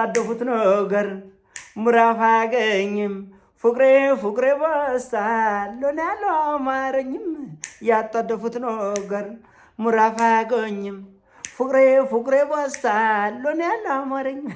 ያጣደፉት ነገር ምዕራፍ አያገኝም ፍቅሬ ፍቅሬ በሳል ሎና ያለው አማረኝም ያጣደፉት ነገር ምዕራፍ አያገኝም ፍቅሬ ፍቅሬ በሳል ሎና ያለው አማረኝም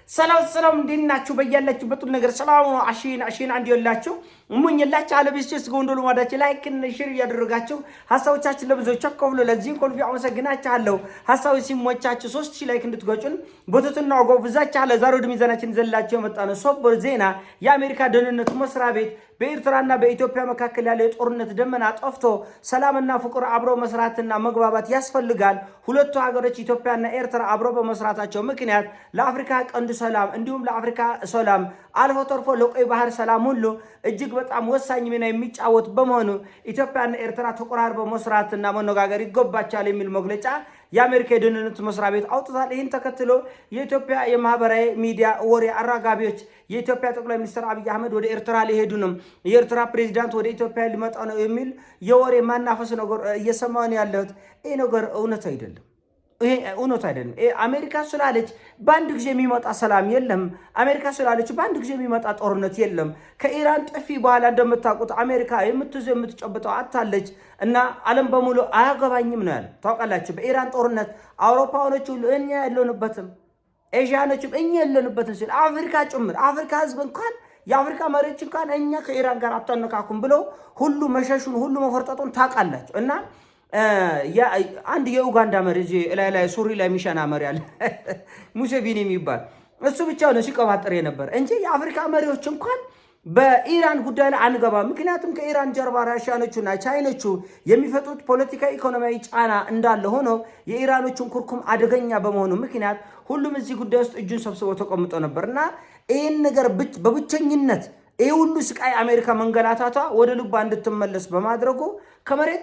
ሰላም እንዴት ናችሁ? በያላችሁበት ሁሉ ነገር ሰላም ነው። አሽን አንድ ይላችሁ ሙኝላችሁ አለብስስ ጎንዶሉ ማዳች ላይክ እና ሼር ያደረጋችሁ ሐሳቦቻችን ለብዙዎች አቀብሎ ለዚህ ኮልፊ አመሰግናችኋለሁ። ሐሳቡ ሲሞቻችሁ 3000 ላይክ እንድትገጩን በትትና ጎብዛችሁ አለ ዛሬ ወደ ሚዛናችን ዘላችሁ የመጣነው ሶበር ዜና የአሜሪካ ደህንነት መስሪያ ቤት በኤርትራና በኢትዮጵያ መካከል ያለው የጦርነት ደመና ጠፍቶ ሰላምና ፍቅር አብሮ መስራትና መግባባት ያስፈልጋል። ሁለቱ ሀገሮች ኢትዮጵያና ኤርትራ አብሮ በመስራታቸው ምክንያት ለአፍሪካ ቀንድ ሰላም እንዲሁም ለአፍሪካ ሰላም አልፎ ተርፎ ለቀይ ባህር ሰላም ሁሉ እጅግ በጣም ወሳኝ ሚና የሚጫወት በመሆኑ ኢትዮጵያና ኤርትራ ተቆራርበው መስራትና መነጋገር ይገባቸዋል የሚል መግለጫ የአሜሪካ የደህንነት መስሪያ ቤት አውጥቷል። ይህን ተከትሎ የኢትዮጵያ የማህበራዊ ሚዲያ ወሬ አራጋቢዎች የኢትዮጵያ ጠቅላይ ሚኒስትር አብይ አህመድ ወደ ኤርትራ ሊሄዱ ነው፣ የኤርትራ ፕሬዝዳንት ወደ ኢትዮጵያ ሊመጣ ነው የሚል የወሬ ማናፈስ ነገር እየሰማን ያለሁት ይሄ ነገር እውነት አይደለም። ይሄ እውነት አይደለም። አሜሪካ ስላለች በአንድ ጊዜ የሚመጣ ሰላም የለም። አሜሪካ ስላለች በአንድ ጊዜ የሚመጣ ጦርነት የለም። ከኢራን ጥፊ በኋላ እንደምታውቁት አሜሪካ የምትጨብጠው አታለች እና ዓለም በሙሉ አያገባኝም ነው ያለ። ታውቃላችሁ በኢራን ጦርነት አውሮፓውያኖች ሁሉ እኛ ያለንበትም ኤዥያኖችም እኛ ያለንበትም ሲል አፍሪካ ጭምር አፍሪካ ህዝብ እንኳን የአፍሪካ መሪዎች እንኳን እኛ ከኢራን ጋር አታነካኩም ብለው ሁሉ መሸሹን ሁሉ መፈርጠጡን ታውቃላችሁ እና አንድ የኡጋንዳ መሪ ላይ ሱሪ ላይ ሚሻና መሪ አለ ሙሴቪኒ የሚባል እሱ ብቻ ነው ሲቀባጥር የነበር እንጂ የአፍሪካ መሪዎች እንኳን በኢራን ጉዳይ ላይ አንገባ። ምክንያቱም ከኢራን ጀርባ ራሽያኖቹና ቻይኖቹ የሚፈጥሩት ፖለቲካ ኢኮኖሚያዊ ጫና እንዳለ ሆኖ የኢራኖቹን ኩርኩም አደገኛ በመሆኑ ምክንያት ሁሉም እዚህ ጉዳይ ውስጥ እጁን ሰብስቦ ተቀምጦ ነበርና ይህን ነገር በብቸኝነት ይህ ሁሉ ስቃይ አሜሪካ መንገላታቷ ወደ ልባ እንድትመለስ በማድረጉ ከመሬት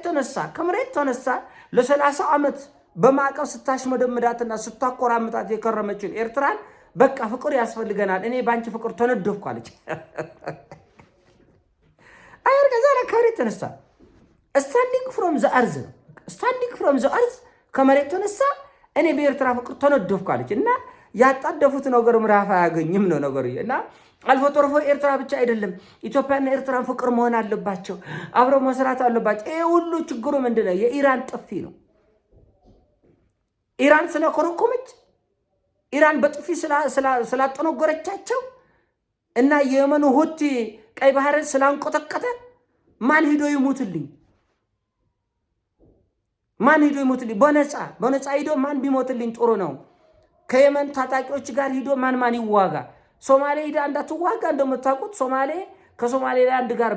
ተነሳ ለ30 ዓመት በማዕቀብ ስታሽመደምዳትና ስታቆራምጣት የከረመችን ኤርትራን በቃ ፍቅር ያስፈልገናል፣ እኔ ባንቺ ፍቅር ተነደፍኩ አለች። አየር ከዛ ላይ ከመሬት ተነሳ ስታንዲንግ ፍሮም ዘ አርዝ ነው። ስታንዲንግ ፍሮም ዘ አርዝ ከመሬት ተነሳ እኔ በኤርትራ ፍቅር ተነደፍኩ አለች እና ያጣደፉት ነገር ምዕራፍ አያገኝም ነው ነገሩ እና አልፎ ተርፎ ኤርትራ ብቻ አይደለም ኢትዮጵያና ኤርትራን ፍቅር መሆን አለባቸው፣ አብረው መስራት አለባቸው። ይሄ ሁሉ ችግሩ ምንድነው? የኢራን ጥፊ ነው። ኢራን ስለኮረኮመች ኢራን በጥፊ ስላጠነጎረቻቸው እና የየመኑ ሁቲ ቀይ ባህርን ስላንቆጠቀጠ ማን ሂዶ ይሞትልኝ? በነፃ ሂዶ ማን ቢሞትልኝ ጥሩ ነው? ከየመን ታጣቂዎች ጋር ሂዶ ማን ይዋጋ? ሶማሌ ሂዳ እንዳትዋጋ እንደምታውቁት ሶማሌ ከሶማሌላንድ ጋር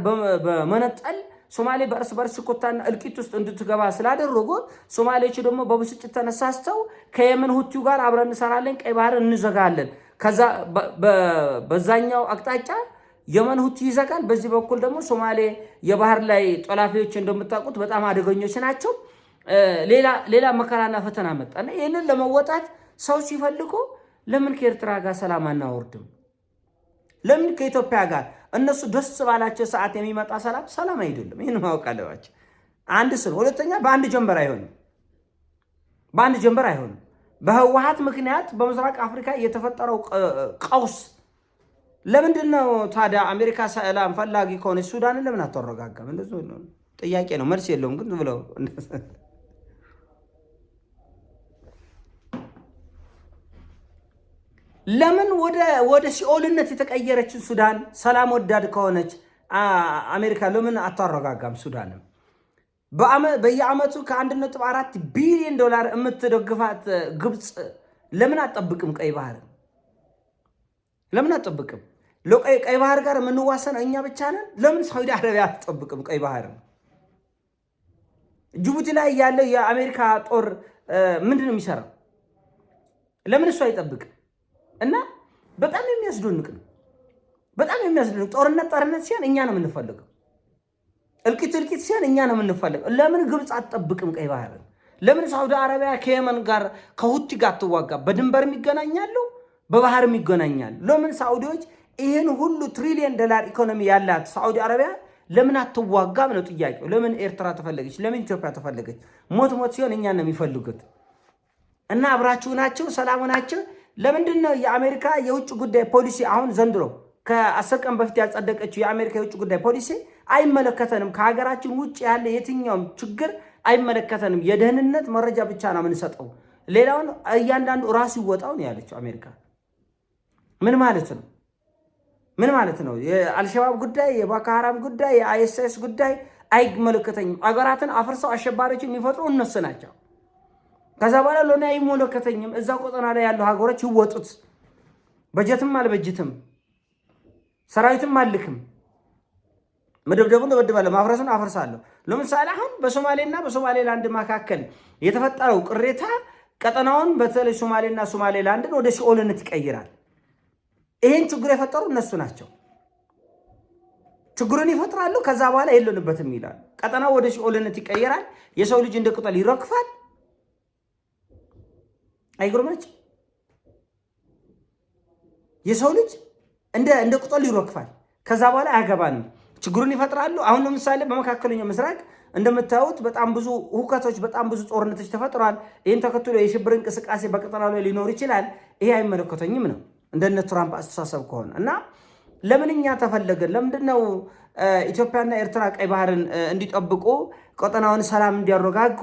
በመነጠል ሶማሌ በርስ ኮታና እልቂት ውስጥ እንድትገባ ስላደረጉ ሶማሌዎች ደግሞ በብስጭት ተነሳስተው ከየመን ሁቲው ጋር አብረን እንሰራለን፣ ቀይ ባህር እንዘጋለን። ከዛ በዛኛው አቅጣጫ የመን ሁቲ ይዘጋል፣ በዚህ በኩል ደግሞ ሶማሌ የባህር ላይ ጠላፊዎች እንደምታውቁት በጣም አደገኞች ናቸው። ሌላ መከራና ፈተና መጣና ይህንን ለመወጣት ሰው ሲፈልጉ ለምን ከኤርትራ ጋር ሰላም አናወርድም? ለምን ከኢትዮጵያ ጋር እነሱ ደስ ባላቸው ሰዓት የሚመጣ ሰላም አይደለም። ይህን ማወቅ አለባቸው። አንድ ስለ ሁለተኛ በአንድ ጀንበር አይሆንም። በህወሓት ምክንያት በምስራቅ አፍሪካ የተፈጠረው ቀውስ ለምንድን ነው ታዲያ? አሜሪካ ሰላም ፈላጊ ከሆነች ሱዳንን ለምን አታረጋጋም? እንደዚህ ጥያቄ ነው፣ መልስ የለውም። ግን ብለው ለምን ወደ ሲኦልነት የተቀየረችን ሱዳን ሰላም ወዳድ ከሆነች አሜሪካ ለምን አታረጋጋም? ሱዳንም በየዓመቱ ከ1.4 ቢሊዮን ዶላር የምትደግፋት ግብፅ ለምን አትጠብቅም? ቀይ ባህር ለምን አትጠብቅም? ቀይ ባህር ጋር የምንዋሰነው እኛ ብቻ ነን። ለምን ሳውዲ አረቢያ አትጠብቅም? ቀይ ባህር ጅቡቲ ላይ ያለው የአሜሪካ ጦር ምንድነው የሚሰራው? ለምን እሱ አይጠብቅም? እና በጣም የሚያስደንቅ ነው። ጦርነት ሲሆን እኛ ነው የምንፈልገው። እልቂት ሲሆን እኛ ነው የምንፈልገው። ለምን ግብፅ አትጠብቅም ቀይ ባህር? ለምን ሳውዲ አረቢያ ከየመን ጋር ከሁቲ ጋር አትዋጋ? በድንበርም ይገናኛሉ፣ በባህርም ይገናኛሉ። ለምን ሳውዲዎች ይህን ሁሉ ትሪሊየን ዶላር ኢኮኖሚ ያላት ሳውዲ አረቢያ ለምን አትዋጋም ነው ጥያቄው። ለምን ኤርትራ ተፈለገች? ለምን ኢትዮጵያ ተፈለገች? ሞት ሲሆን እኛ ነው የሚፈልጉት እና አብራችሁ ናቸው፣ ሰላም ናቸው። ለምንድነው የአሜሪካ የውጭ ጉዳይ ፖሊሲ አሁን ዘንድሮ ከ10 ቀን በፊት ያጸደቀችው የአሜሪካ የውጭ ጉዳይ ፖሊሲ አይመለከተንም፣ ከሀገራችን ውጭ ያለ የትኛውም ችግር አይመለከተንም፣ የደህንነት መረጃ ብቻ ነው የምንሰጠው፣ ሌላውን እያንዳንዱ ራሱ ይወጣው ነው ያለችው አሜሪካ። ምን ማለት ነው? ምን ማለት ነው? የአልሸባብ ጉዳይ፣ የቦኮ ሐራም ጉዳይ፣ የአይኤስአይኤስ ጉዳይ አይመለከተኝም። አገራትን አፍርሰው አሸባሪዎች የሚፈጥሩ እነሱ ናቸው። ከዛ በኋላ ለኔ አይመለከተኝም። እዛ ቆጠና ላይ ያሉ ሀገሮች ይወጡት። በጀትም አልበጅትም፣ ሰራዊትም አልክም፣ መደብደቡን እደበድባለሁ፣ ማፍረሱን አፈርሳለሁ። ለምሳሌ አሁን በሶማሌና በሶማሌላንድ መካከል የተፈጠረው ቅሬታ ቀጠናውን በተለይ ሶማሌና ሶማሌላንድን ወደ ሲኦልነት ይቀይራል። ይሄን ችግር የፈጠሩ እነሱ ናቸው። ችግሩን ይፈጥራሉ። ከዛ በኋላ የለንበትም ይላል። ቀጠናው ወደ ሲኦልነት ይቀየራል። የሰው ልጅ እንደ ቅጠል ይረግፋል። አይገርማችሁ? የሰው ልጅ እንደ ቅጠል ይረግፋል። ከዛ በኋላ አያገባንም። ችግሩን ይፈጥራሉ። አሁን ለምሳሌ በመካከለኛው ምስራቅ እንደምታዩት በጣም ብዙ ሁከቶች፣ በጣም ብዙ ጦርነቶች ተፈጥረዋል። ይህን ተከትሎ የሽብር እንቅስቃሴ በቀጠናው ላይ ሊኖር ይችላል። ይሄ አይመለከተኝም ነው እንደነ ትራምፕ አስተሳሰብ ከሆነ እና ለምንኛ ተፈለገ? ለምንድነው ኢትዮጵያና ኤርትራ ቀይ ባህርን እንዲጠብቁ ቀጠናውን ሰላም እንዲያረጋጉ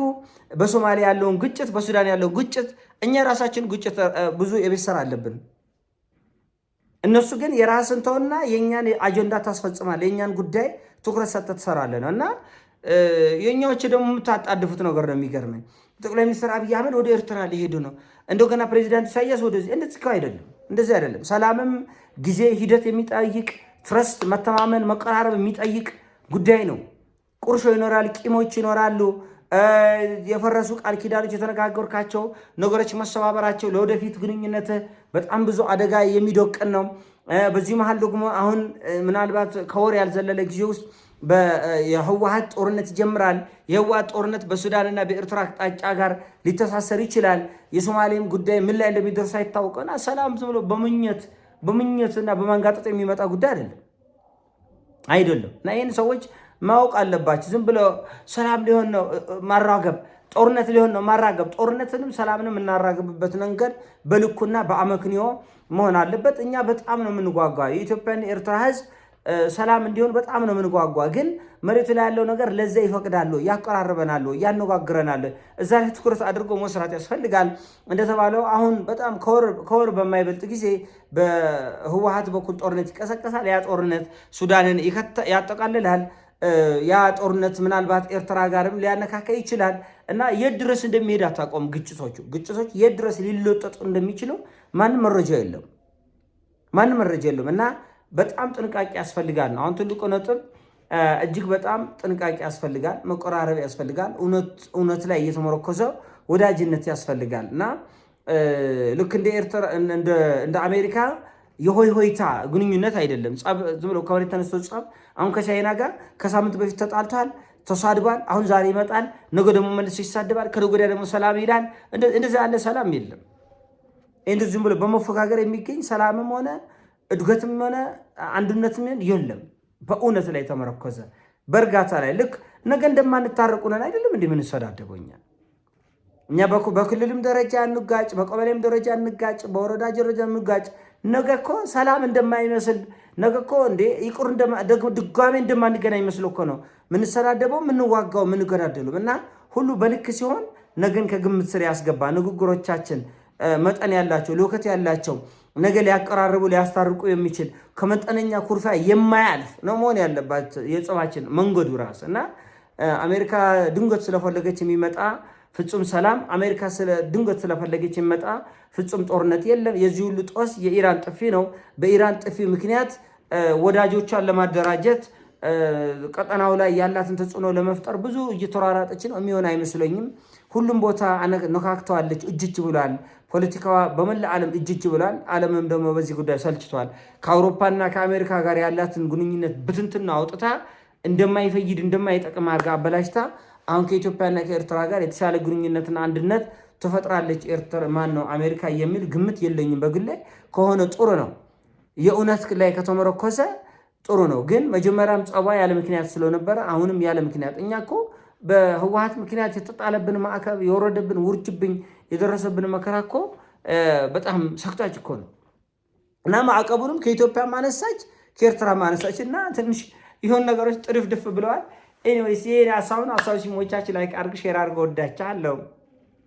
በሶማሊያ ያለውን ግጭት በሱዳን ያለውን ግጭት እኛ ራሳችን ግጭት ብዙ የቤት ስራ አለብን። እነሱ ግን የራስን ተውና የኛን አጀንዳ ታስፈጽማለህ፣ የኛን ጉዳይ ትኩረት ሰጥተህ ትሰራለህ እና የኛዎች ደግሞ የምታጣድፉት ነገር ነው የሚገርመኝ። ጠቅላይ ሚኒስትር አብይ አህመድ ወደ ኤርትራ ሊሄዱ ነው። እንደገና ፕሬዚዳንት ኢሳያስ ወደዚህ። እንደዚህ አይደለም፣ እንደዚህ አይደለም። ሰላምም ጊዜ ሂደት የሚጠይቅ ትረስት፣ መተማመን፣ መቀራረብ የሚጠይቅ ጉዳይ ነው። ቁርሾ ይኖራል፣ ቂሞች ይኖራሉ። የፈረሱ ቃል ኪዳኖች፣ የተነጋገርካቸው ነገሮች መሰባበራቸው ለወደፊት ግንኙነት በጣም ብዙ አደጋ የሚደቅን ነው። በዚህ መሀል ደግሞ አሁን ምናልባት ከወር ያልዘለለ ጊዜ ውስጥ የህወሓት ጦርነት ይጀምራል። የህወሓት ጦርነት በሱዳንና በኤርትራ አቅጣጫ ጋር ሊተሳሰር ይችላል። የሶማሌም ጉዳይ ምን ላይ እንደሚደርስ አይታወቅና ሰላም ዝም ብሎ በምኘትና በማንጋጠጥ የሚመጣ ጉዳይ አይደለም እና ይህን ሰዎች ማወቅ አለባቸው። ዝም ብሎ ሰላም ሊሆን ነው ማራገብ፣ ጦርነት ሊሆን ነው ማራገብ። ጦርነትንም ሰላምንም እናራገብበት መንገድ በልኩና በአመክንዮ መሆን አለበት። እኛ በጣም ነው የምንጓጓ የኢትዮጵያና የኤርትራ ህዝብ ሰላም እንዲሆን በጣም ነው የምንጓጓ። ግን መሬት ላይ ያለው ነገር ለዛ ይፈቅዳሉ፣ ያቀራርበናሉ፣ ያነጋግረናል። እዛ ላይ ትኩረት አድርጎ መስራት ያስፈልጋል። እንደተባለው አሁን በጣም ከወር በማይበልጥ ጊዜ በህወሓት በኩል ጦርነት ይቀሰቀሳል። ያ ጦርነት ሱዳንን ያጠቃልላል። ያ ጦርነት ምናልባት ኤርትራ ጋርም ሊያነካካ ይችላል እና የት ድረስ እንደሚሄድ አታውቀውም። ግጭቶች የት ድረስ ሊለጠጡ እንደሚችሉ ማንም መረጃ የለም እና በጣም ጥንቃቄ ያስፈልጋል ነው አሁን ትልቁ ነጥብ። እጅግ በጣም ጥንቃቄ ያስፈልጋል፣ መቆራረብ ያስፈልጋል፣ እውነት ላይ እየተመረኮዘ ወዳጅነት ያስፈልጋል እና ልክ እንደ ኤርትራ እንደ አሜሪካ የሆይ ሆይታ ግንኙነት አይደለም። ዝም ብሎ ከመሬት ተነስቶ ጸብ። አሁን ከቻይና ጋር ከሳምንት በፊት ተጣልቷል፣ ተሳድቧል። አሁን ዛሬ ይመጣል፣ ነገ ደግሞ መልሶ ይሳድባል፣ ከነገ ወዲያ ደግሞ ሰላም ይላል። እንደዚህ ያለ ሰላም የለም። እንደዚህ ዝም ብሎ በመፎካከር የሚገኝ ሰላምም ሆነ እድገትም ሆነ አንድነትም የለም። በእውነት ላይ ተመረኮዘ በእርጋታ ላይ ልክ ነገ እንደማንታረቁ ነን አይደለም እንደምንሰዳደበው እኛ በክልልም ደረጃ እንጋጭ፣ በቀበሌም ደረጃ እንጋጭ፣ በወረዳ ደረጃ እንጋጭ። ነገ እኮ ሰላም እንደማይመስል ነገ እኮ ይቁር ድጋሜ እንደማንገናኝ መስሎ እኮ ነው ምንሰዳደበው፣ ምንዋጋው፣ ምንገዳደሉም እና ሁሉ በልክ ሲሆን ነገን ከግምት ስር ያስገባ ንግግሮቻችን መጠን ያላቸው ልውከት ያላቸው ነገ ሊያቀራርቡ ሊያስታርቁ የሚችል ከመጠነኛ ኩርፊያ የማያልፍ ነው መሆን ያለባት የጸባችን መንገዱ ራስ እና አሜሪካ ድንገት ስለፈለገች የሚመጣ ፍጹም ሰላም፣ አሜሪካ ድንገት ስለፈለገች የሚመጣ ፍጹም ጦርነት የለም። የዚህ ሁሉ ጦስ የኢራን ጥፊ ነው። በኢራን ጥፊ ምክንያት ወዳጆቿን ለማደራጀት ቀጠናው ላይ ያላትን ተጽዕኖ ለመፍጠር ብዙ እየተሯራጠች ነው። የሚሆን አይመስለኝም። ሁሉም ቦታ ነካክተዋለች፣ እጅጅ ብሏል። ፖለቲካዋ በመላ ዓለም እጅጅ ብሏል። ዓለምም ደግሞ በዚህ ጉዳይ ሰልችቷል። ከአውሮፓና ከአሜሪካ ጋር ያላትን ግንኙነት ብትንትና አውጥታ እንደማይፈይድ እንደማይጠቅም አድርጋ አበላሽታ አሁን ከኢትዮጵያና ከኤርትራ ጋር የተሻለ ግንኙነትና አንድነት ትፈጥራለች አሜሪካ የሚል ግምት የለኝም። በግል ላይ ከሆነ ጥሩ ነው፣ የእውነት ላይ ከተመረኮሰ ጥሩ ነው። ግን መጀመሪያም ጸባ ያለ ምክንያት ስለነበረ አሁንም ያለ ምክንያት እኛ እኮ በህወሓት ምክንያት የተጣለብን ማዕቀብ፣ የወረደብን ውርጅብኝ፣ የደረሰብን መከራ እኮ በጣም ሰክታች እኮ ነው። እና ማዕቀቡንም ከኢትዮጵያ ማነሳች ከኤርትራ ማነሳች እና ትንሽ የሆኑ ነገሮች ጥድፍድፍ ብለዋል። ኤኒዌይስ ይሄ ሀሳብ ሲሞቻችን ላይ አድርግ ሼር አድርገ ወዳቻ አለው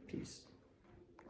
ፒስ